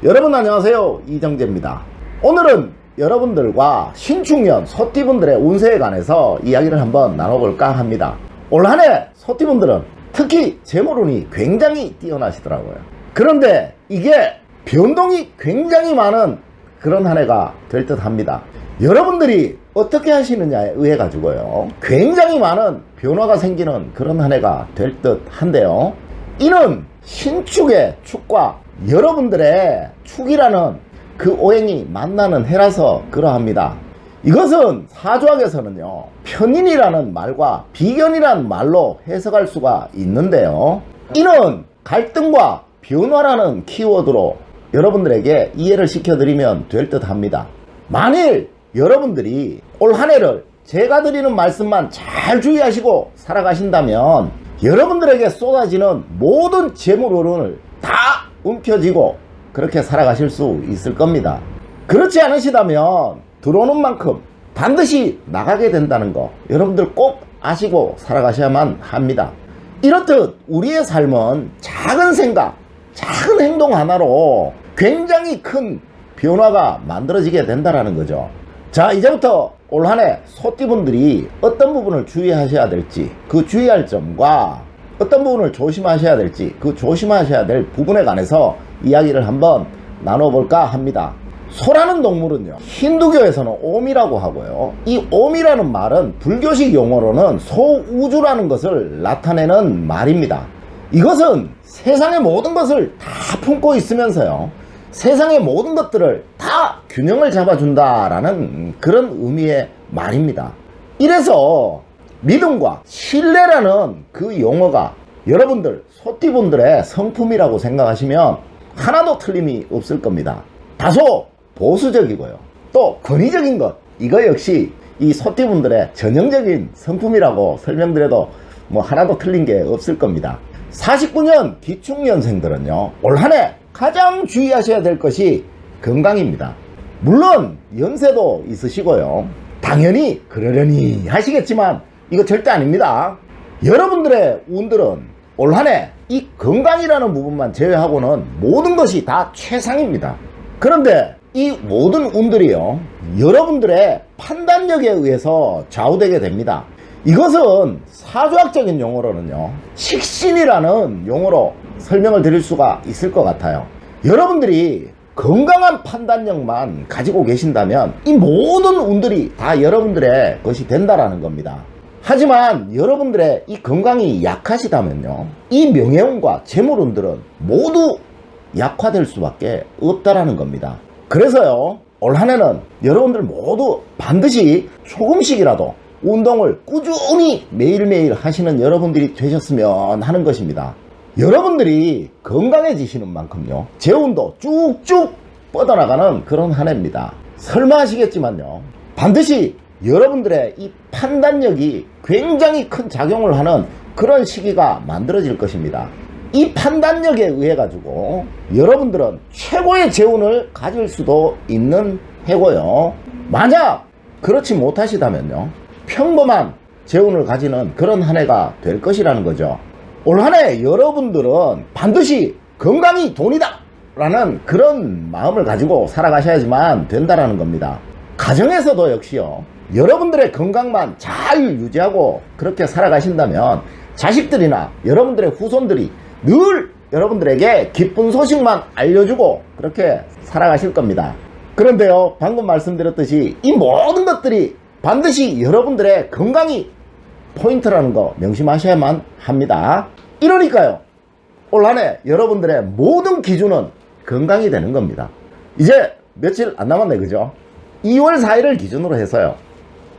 여러분 안녕하세요, 이정재입니다. 오늘은 여러분들과 신축년 소띠분들의 운세에 관해서 이야기를 한번 나눠볼까 합니다. 올 한해 소띠분들은 특히 재물운이 굉장히 뛰어나시더라고요. 그런데 이게 변동이 굉장히 많은 그런 한 해가 될 듯 합니다. 여러분들이 어떻게 하시느냐에 의해 가지고요, 굉장히 많은 변화가 생기는 그런 한 해가 될 듯 한데요, 이는 신축의 축과 여러분들의 축이라는 그 오행이 만나는 해라서 그러합니다. 이것은 사주학에서는요, 편인이라는 말과 비견이라는 말로 해석할 수가 있는데요, 이는 갈등과 변화라는 키워드로 여러분들에게 이해를 시켜드리면 될 듯 합니다. 만일 여러분들이 올 한 해를 제가 드리는 말씀만 잘 주의하시고 살아가신다면 여러분들에게 쏟아지는 모든 재물운을 다 움켜쥐고 그렇게 살아가실 수 있을 겁니다. 그렇지 않으시다면 들어오는 만큼 반드시 나가게 된다는 거 여러분들 꼭 아시고 살아가셔야만 합니다. 이렇듯 우리의 삶은 작은 생각, 작은 행동 하나로 굉장히 큰 변화가 만들어지게 된다는 거죠. 자, 이제부터 올 한해 소띠분들이 어떤 부분을 주의하셔야 될지, 그 주의할 점과 어떤 부분을 조심하셔야 될지, 그 조심하셔야 될 부분에 관해서 이야기를 한번 나눠볼까 합니다. 소라는 동물은요, 힌두교에서는 옴이라고 하고요, 이 옴이라는 말은 불교식 용어로는 소우주라는 것을 나타내는 말입니다. 이것은 세상의 모든 것을 다 품고 있으면서요, 세상의 모든 것들을 다 균형을 잡아준다라는 그런 의미의 말입니다. 이래서 믿음과 신뢰라는 그 용어가 여러분들 소띠분들의 성품이라고 생각하시면 하나도 틀림이 없을 겁니다. 다소 보수적이고요, 또 권위적인 것, 이거 역시 이 소띠분들의 전형적인 성품이라고 설명드려도 뭐 하나도 틀린 게 없을 겁니다. 49년 기축년생들은요, 올 한해 가장 주의하셔야 될 것이 건강입니다. 물론 연세도 있으시고요, 당연히 그러려니 하시겠지만 이거 절대 아닙니다. 여러분들의 운들은 올 한해 이 건강이라는 부분만 제외하고는 모든 것이 다 최상입니다. 그런데 이 모든 운들이요, 여러분들의 판단력에 의해서 좌우되게 됩니다. 이것은 사주학적인 용어로는요, 식신이라는 용어로 설명을 드릴 수가 있을 것 같아요. 여러분들이 건강한 판단력만 가지고 계신다면 이 모든 운들이 다 여러분들의 것이 된다라는 겁니다. 하지만 여러분들의 이 건강이 약하시다면요, 이 명예운과 재물운들은 모두 약화될 수밖에 없다라는 겁니다. 그래서요, 올 한해는 여러분들 모두 반드시 조금씩이라도 운동을 꾸준히 매일매일 하시는 여러분들이 되셨으면 하는 것입니다. 여러분들이 건강해지시는 만큼요, 재운도 쭉쭉 뻗어나가는 그런 한 해입니다. 설마 하시겠지만요, 반드시 여러분들의 이 판단력이 굉장히 큰 작용을 하는 그런 시기가 만들어질 것입니다. 이 판단력에 의해 가지고 여러분들은 최고의 재운을 가질 수도 있는 해고요, 만약 그렇지 못하시다면요, 평범한 재운을 가지는 그런 한 해가 될 것이라는 거죠. 올 한 해 여러분들은 반드시 건강이 돈이다 라는 그런 마음을 가지고 살아가셔야지만 된다라는 겁니다. 가정에서도 역시요, 여러분들의 건강만 잘 유지하고 그렇게 살아가신다면 자식들이나 여러분들의 후손들이 늘 여러분들에게 기쁜 소식만 알려주고 그렇게 살아가실 겁니다. 그런데요, 방금 말씀드렸듯이 이 모든 것들이 반드시 여러분들의 건강이 포인트라는 거 명심하셔야만 합니다. 이러니까요, 올 한해 여러분들의 모든 기준은 건강이 되는 겁니다. 이제 며칠 안 남았네, 그죠? 2월 4일을 기준으로 해서요,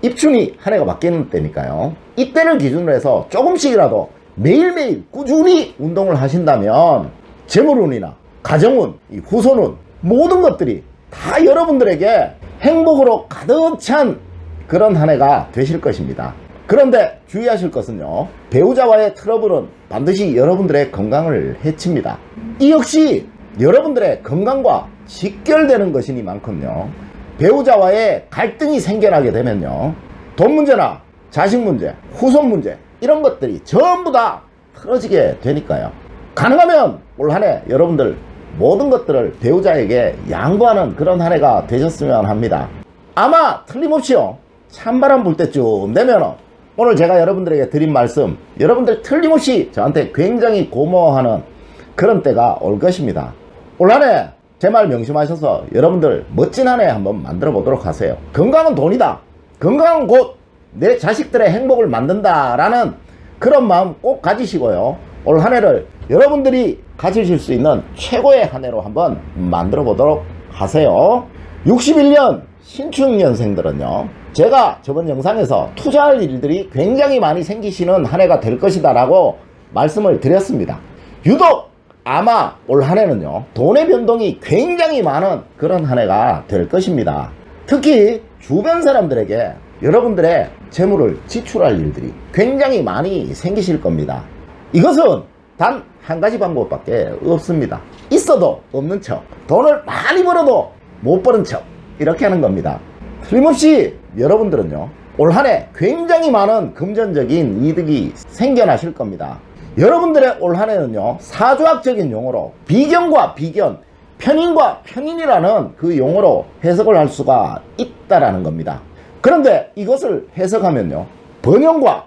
입춘이 한 해가 바뀌는 때니까요, 이때를 기준으로 해서 조금씩이라도 매일매일 꾸준히 운동을 하신다면 재물운이나 가정운, 이 후손운, 모든 것들이 다 여러분들에게 행복으로 가득 찬 그런 한 해가 되실 것입니다. 그런데 주의하실 것은요, 배우자와의 트러블은 반드시 여러분들의 건강을 해칩니다. 이 역시 여러분들의 건강과 직결되는 것이니만큼요, 배우자와의 갈등이 생겨나게 되면요, 돈 문제나 자식 문제, 후손 문제, 이런 것들이 전부 다 틀어지게 되니까요. 가능하면 올 한해 여러분들 모든 것들을 배우자에게 양보하는 그런 한 해가 되셨으면 합니다. 아마 틀림없이요, 찬바람 불 때쯤 되면 오늘 제가 여러분들에게 드린 말씀, 여러분들 틀림없이 저한테 굉장히 고마워하는 그런 때가 올 것입니다. 올 한 해 제 말 명심하셔서 여러분들 멋진 한 해 한번 만들어 보도록 하세요. 건강은 돈이다. 건강은 곧 내 자식들의 행복을 만든다라는 그런 마음 꼭 가지시고요. 올 한 해를 여러분들이 가지실 수 있는 최고의 한 해로 한번 만들어 보도록 하세요. 61년 신축년생들은요, 제가 저번 영상에서 투자할 일들이 굉장히 많이 생기시는 한 해가 될 것이다 라고 말씀을 드렸습니다. 유독 아마 올 한 해는요, 돈의 변동이 굉장히 많은 그런 한 해가 될 것입니다. 특히 주변 사람들에게 여러분들의 재물을 지출할 일들이 굉장히 많이 생기실 겁니다. 이것은 단 한 가지 방법밖에 없습니다. 있어도 없는 척, 돈을 많이 벌어도 못 버는 척, 이렇게 하는 겁니다. 틀림없이 여러분들은요, 올 한 해 굉장히 많은 금전적인 이득이 생겨나실 겁니다. 여러분들의 올 한 해는요, 사주학적인 용어로 비견과 비견, 편인과 편인이라는 그 용어로 해석을 할 수가 있다라는 겁니다. 그런데 이것을 해석하면요, 번영과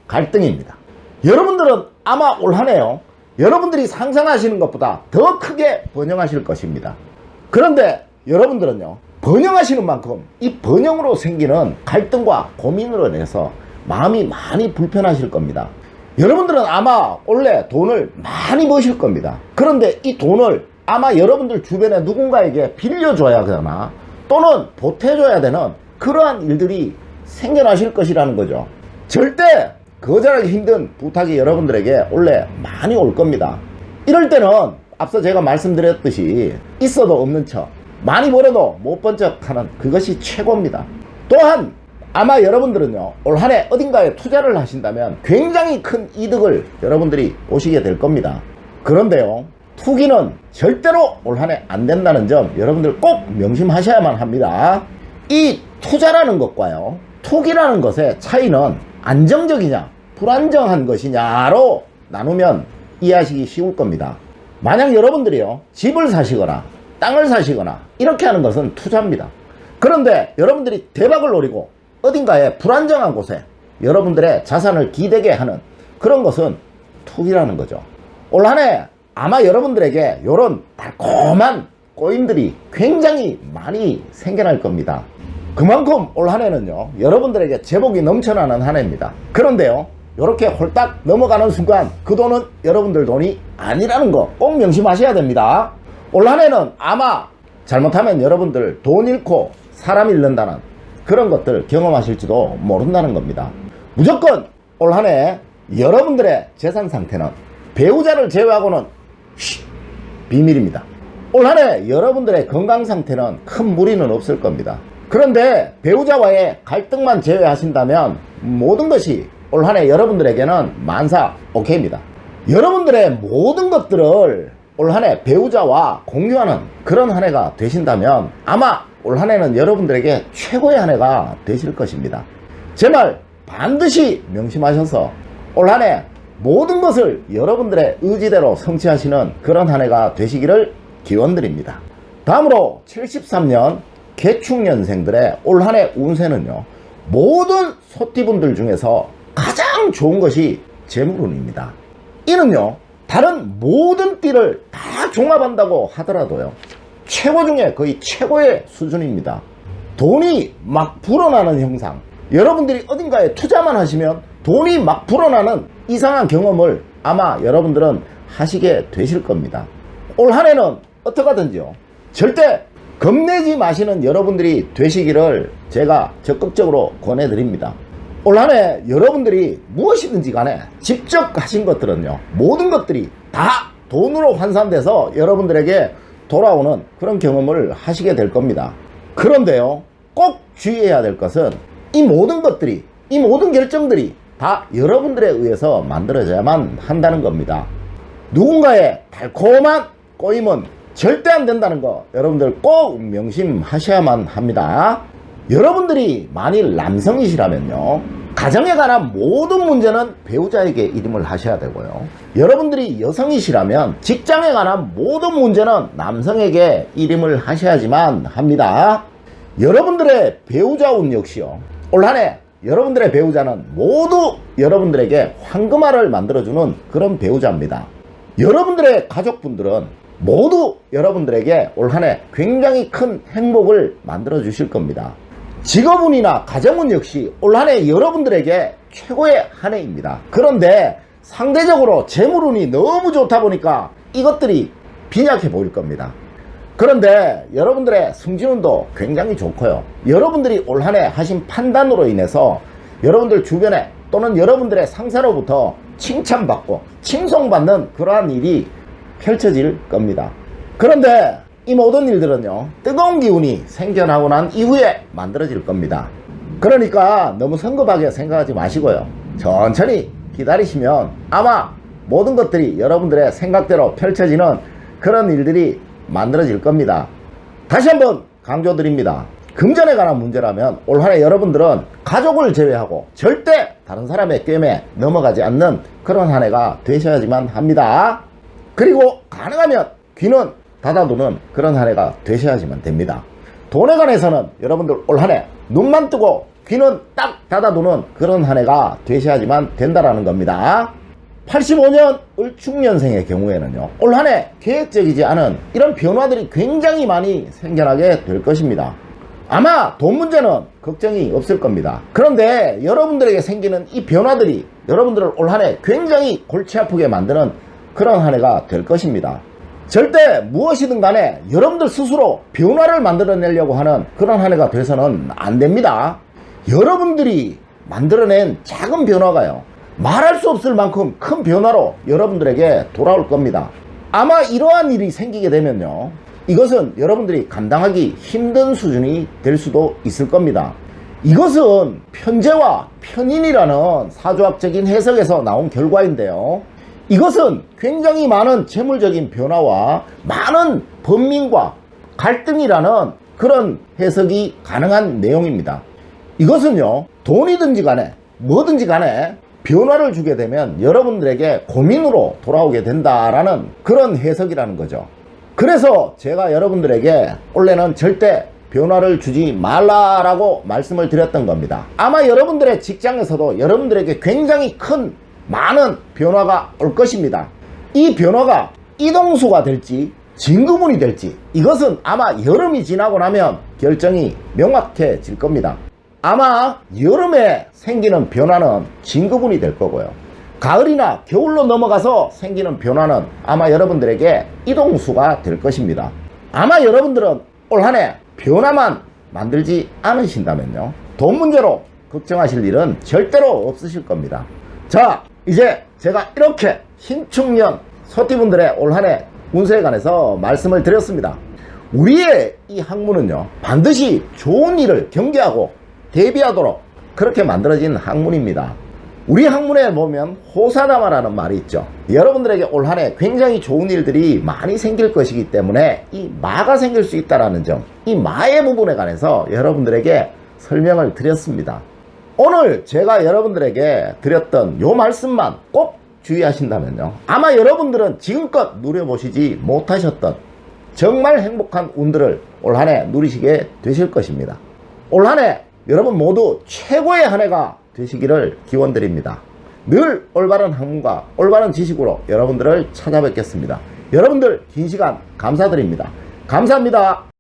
갈등입니다. 여러분들은 아마 올 한 해요, 여러분들이 상상하시는 것보다 더 크게 번영하실 것입니다. 그런데 여러분들은요, 번영하시는 만큼 이 번영으로 생기는 갈등과 고민으로 인해서 마음이 많이 불편하실 겁니다. 여러분들은 아마 원래 돈을 많이 버실 겁니다. 그런데 이 돈을 아마 여러분들 주변에 누군가에게 빌려줘야 되나 또는 보태줘야 되는 그러한 일들이 생겨나실 것이라는 거죠. 절대 거절하기 힘든 부탁이 여러분들에게 원래 많이 올 겁니다. 이럴 때는 앞서 제가 말씀드렸듯이 있어도 없는 척, 많이 벌어도 못 번 척 하는 그것이 최고입니다. 또한 아마 여러분들은요, 올 한 해 어딘가에 투자를 하신다면 굉장히 큰 이득을 여러분들이 보시게 될 겁니다. 그런데요, 투기는 절대로 올 한 해 안 된다는 점 여러분들 꼭 명심하셔야만 합니다. 이 투자라는 것과요, 투기라는 것의 차이는 안정적이냐 불안정한 것이냐로 나누면 이해하시기 쉬울 겁니다. 만약 여러분들이요, 집을 사시거나 땅을 사시거나 이렇게 하는 것은 투자입니다. 그런데 여러분들이 대박을 노리고 어딘가에 불안정한 곳에 여러분들의 자산을 기대게 하는 그런 것은 투기라는 거죠. 올 한 해 아마 여러분들에게 이런 달콤한 꼬임들이 굉장히 많이 생겨날 겁니다. 그만큼 올 한 해는요, 여러분들에게 제복이 넘쳐나는 한 해입니다. 그런데요, 이렇게 홀딱 넘어가는 순간 그 돈은 여러분들 돈이 아니라는 거 꼭 명심하셔야 됩니다. 올 한 해는 아마 잘못하면 여러분들 돈 잃고 사람 잃는다는 그런 것들 경험하실지도 모른다는 겁니다. 무조건 올 한 해 여러분들의 재산 상태는 배우자를 제외하고는 비밀입니다. 올 한 해 여러분들의 건강 상태는 큰 무리는 없을 겁니다. 그런데 배우자와의 갈등만 제외하신다면 모든 것이 올 한 해 여러분들에게는 만사 오케이입니다. 여러분들의 모든 것들을 올 한 해 배우자와 공유하는 그런 한 해가 되신다면 아마 올 한 해는 여러분들에게 최고의 한 해가 되실 것입니다. 제 말 반드시 명심하셔서 올 한 해 모든 것을 여러분들의 의지대로 성취하시는 그런 한 해가 되시기를 기원드립니다. 다음으로 73년 개축년생들의 올 한 해 운세는요, 모든 소띠분들 중에서 가장 좋은 것이 재물운입니다. 이는요, 다른 모든 띠를 다 종합한다고 하더라도요, 최고 중에 거의 최고의 수준입니다. 돈이 막 불어나는 형상, 여러분들이 어딘가에 투자만 하시면 돈이 막 불어나는 이상한 경험을 아마 여러분들은 하시게 되실 겁니다. 올 한 해는 어떡하든지요, 절대 겁내지 마시는 여러분들이 되시기를 제가 적극적으로 권해드립니다. 올 한 해 여러분들이 무엇이든지 간에 직접 하신 것들은요, 모든 것들이 다 돈으로 환산돼서 여러분들에게 돌아오는 그런 경험을 하시게 될 겁니다. 그런데요, 꼭 주의해야 될 것은 이 모든 것들이, 이 모든 결정들이 다 여러분들에 의해서 만들어져야만 한다는 겁니다. 누군가의 달콤한 꼬임은 절대 안 된다는 거 여러분들 꼭 명심하셔야만 합니다. 여러분들이 만일 남성이시라면요, 가정에 관한 모든 문제는 배우자에게 일임을 하셔야 되고요. 여러분들이 여성이시라면 직장에 관한 모든 문제는 남성에게 일임을 하셔야지만 합니다. 여러분들의 배우자 운 역시요, 올 한해 여러분들의 배우자는 모두 여러분들에게 황금알을 만들어주는 그런 배우자입니다. 여러분들의 가족분들은 모두 여러분들에게 올 한해 굉장히 큰 행복을 만들어 주실 겁니다. 직업운이나 가정운 역시 올 한해 여러분들에게 최고의 한 해입니다. 그런데 상대적으로 재물운이 너무 좋다 보니까 이것들이 빈약해 보일 겁니다. 그런데 여러분들의 승진운도 굉장히 좋고요. 여러분들이 올 한해 하신 판단으로 인해서 여러분들 주변에 또는 여러분들의 상사로부터 칭찬받고 칭송받는 그러한 일이 펼쳐질 겁니다. 그런데 이 모든 일들은요, 뜨거운 기운이 생겨나고 난 이후에 만들어질 겁니다. 그러니까 너무 성급하게 생각하지 마시고요, 천천히 기다리시면 아마 모든 것들이 여러분들의 생각대로 펼쳐지는 그런 일들이 만들어질 겁니다. 다시 한번 강조드립니다. 금전에 관한 문제라면 올 한해 여러분들은 가족을 제외하고 절대 다른 사람의 꿰매 넘어가지 않는 그런 한 해가 되셔야지만 합니다. 그리고 가능하면 귀는 닫아두는 그런 한 해가 되셔야지만 됩니다. 돈에 관해서는 여러분들 올 한해 눈만 뜨고 귀는 딱 닫아두는 그런 한 해가 되셔야지만 된다라는 겁니다. 85년 을축년생의 경우에는요, 올 한해 계획적이지 않은 이런 변화들이 굉장히 많이 생겨나게 될 것입니다. 아마 돈 문제는 걱정이 없을 겁니다. 그런데 여러분들에게 생기는 이 변화들이 여러분들을 올 한해 굉장히 골치 아프게 만드는 그런 한 해가 될 것입니다. 절대 무엇이든 간에 여러분들 스스로 변화를 만들어내려고 하는 그런 한 해가 돼서는 안 됩니다. 여러분들이 만들어낸 작은 변화가요, 말할 수 없을 만큼 큰 변화로 여러분들에게 돌아올 겁니다. 아마 이러한 일이 생기게 되면요, 이것은 여러분들이 감당하기 힘든 수준이 될 수도 있을 겁니다. 이것은 편재와 편인이라는 사주학적인 해석에서 나온 결과인데요, 이것은 굉장히 많은 재물적인 변화와 많은 번민과 갈등이라는 그런 해석이 가능한 내용입니다. 이것은요, 돈이든지 간에 뭐든지 간에 변화를 주게 되면 여러분들에게 고민으로 돌아오게 된다라는 그런 해석이라는 거죠. 그래서 제가 여러분들에게 올해는 절대 변화를 주지 말라라고 말씀을 드렸던 겁니다. 아마 여러분들의 직장에서도 여러분들에게 굉장히 큰 많은 변화가 올 것입니다. 이 변화가 이동수가 될지 진급운이 될지 이것은 아마 여름이 지나고 나면 결정이 명확해질 겁니다. 아마 여름에 생기는 변화는 진급운이 될 거고요, 가을이나 겨울로 넘어가서 생기는 변화는 아마 여러분들에게 이동수가 될 것입니다. 아마 여러분들은 올 한해 변화만 만들지 않으신다면요, 돈 문제로 걱정하실 일은 절대로 없으실 겁니다. 자, 이제 제가 이렇게 신축년 소띠분들의 올 한해 운세에 관해서 말씀을 드렸습니다. 우리의 이 학문은요, 반드시 좋은 일을 경계하고 대비하도록 그렇게 만들어진 학문입니다. 우리 학문에 보면 호사다마라는 말이 있죠. 여러분들에게 올 한해 굉장히 좋은 일들이 많이 생길 것이기 때문에 이 마가 생길 수 있다는 점, 이 마의 부분에 관해서 여러분들에게 설명을 드렸습니다. 오늘 제가 여러분들에게 드렸던 요 말씀만 꼭 주의하신다면요, 아마 여러분들은 지금껏 누려보시지 못하셨던 정말 행복한 운들을 올 한해 누리시게 되실 것입니다. 올 한해 여러분 모두 최고의 한 해가 되시기를 기원드립니다. 늘 올바른 학문과 올바른 지식으로 여러분들을 찾아뵙겠습니다. 여러분들 긴 시간 감사드립니다. 감사합니다.